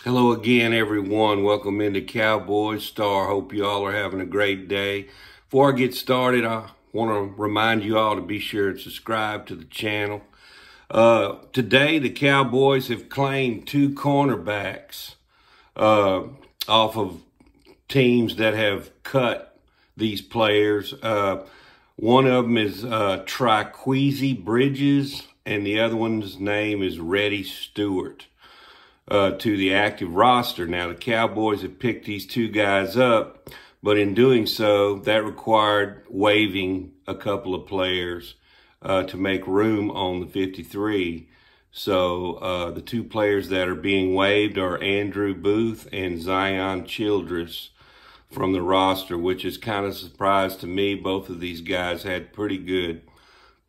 Hello again, everyone. Welcome into Cowboys Star. Hope you all are having a great day. Before I get started, I want to remind you all to be sure and subscribe to the channel. Today, the Cowboys have claimed two cornerbacks off of teams that have cut these players. One of them is Triquezy Bridges, and the other one's name is Reddy Stewart. To the active roster. Now, the Cowboys have picked these two guys up, but in doing so, that required waiving a couple of players to make room on the 53. So the two players that are being waived are Andrew Booth and Zion Childress from the roster, which is kind of a surprise to me. Both of these guys had pretty good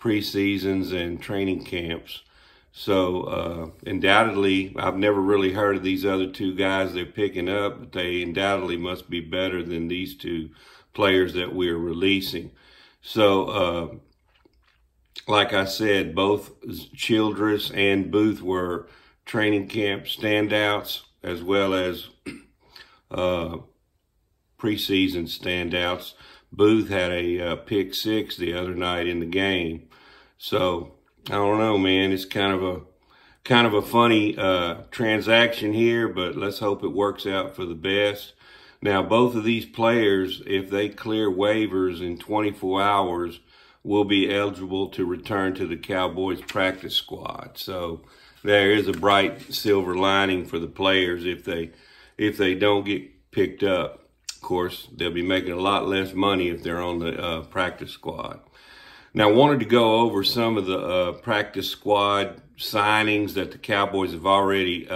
preseasons and training camps. So undoubtedly, I've never really heard of these other two guys they're picking up, but they undoubtedly must be better than these two players that we're releasing. So like I said, both Childress and Booth were training camp standouts as well as preseason standouts. Booth had a pick six the other night in the game. So I don't know, man. It's kind of a funny transaction here, but let's hope it works out for the best. Now, both of these players, if they clear waivers in 24 hours, will be eligible to return to the Cowboys practice squad. So there is a bright silver lining for the players if they don't get picked up. Of course, they'll be making a lot less money if they're on the practice squad. Now, I wanted to go over some of the practice squad signings that the Cowboys have already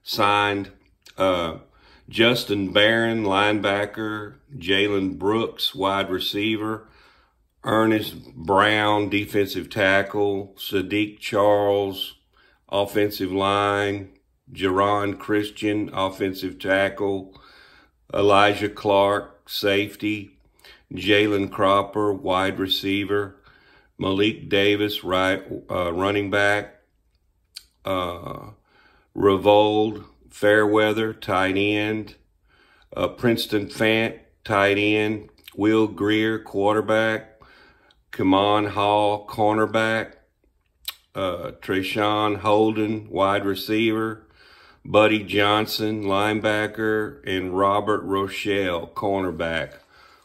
signed. Justin Barron, linebacker. Jalen Brooks, wide receiver. Ernest Brown, defensive tackle. Sadiq Charles, offensive line. Jerron Christian, offensive tackle. Elijah Clark, safety. Jalen Cropper, wide receiver. Malik Davis, running back. Revold Fairweather, tight end. Princeton Fant, tight end. Will Greer, quarterback. Kamon Hall, cornerback. Treshawn Holden, wide receiver. Buddy Johnson, linebacker. And Robert Rochelle, cornerback,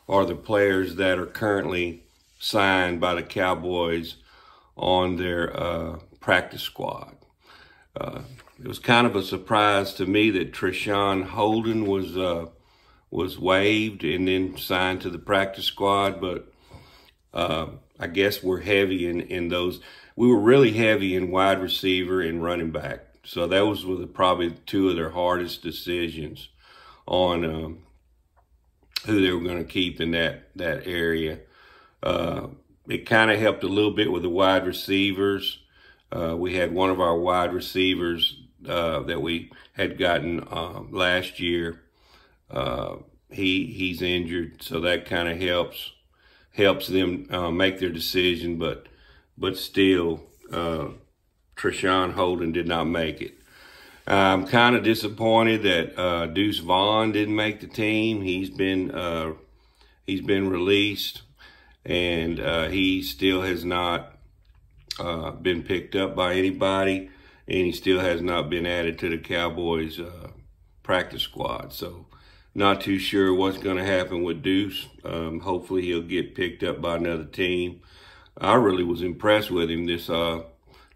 are the players that are currently signed by the Cowboys on their practice squad. It was kind of a surprise to me that Treshawn Holden was waived and then signed to the practice squad, but I guess we're heavy in those. We were really heavy in wide receiver and running back. So that was probably two of their hardest decisions on who they were going to keep in that area. It kind of helped a little bit with the wide receivers. We had one of our wide receivers that we had gotten last year. He's injured, so that kind of helps them make their decision. But still, Treshawn Holden did not make it. I'm kind of disappointed that Deuce Vaughn didn't make the team. He's been released, and he still has not been picked up by anybody, and he still has not been added to the Cowboys practice squad. So not too sure what's going to happen with Deuce. Hopefully he'll get picked up by another team. I really was impressed with him this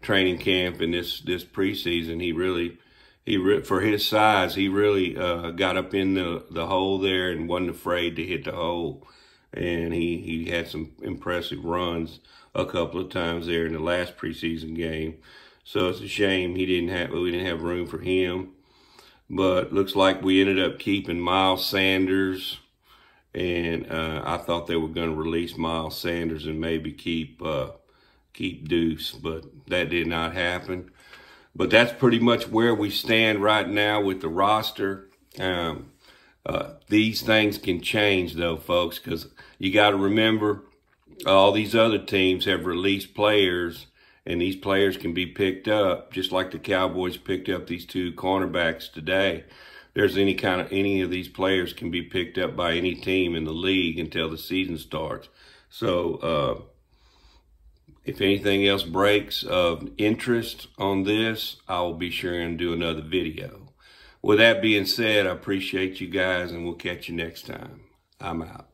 training camp and this preseason. For his size, he really got up in the hole there and wasn't afraid to hit the hole. And he had some impressive runs a couple of times there in the last preseason game. So it's a shame we didn't have room for him. But looks like we ended up keeping Miles Sanders. And I thought they were going to release Miles Sanders and maybe keep Deuce, but that did not happen. But that's pretty much where we stand right now with the roster. These things can change, though, folks, because you got to remember all these other teams have released players And these players can be picked up, just like the Cowboys picked up these 2 cornerbacks today. There's any of these players can be picked up by any team in the league until the season starts. So if anything else breaks of interest on this, I will be sure and do another video. With that being said, I appreciate you guys, and we'll catch you next time. I'm out.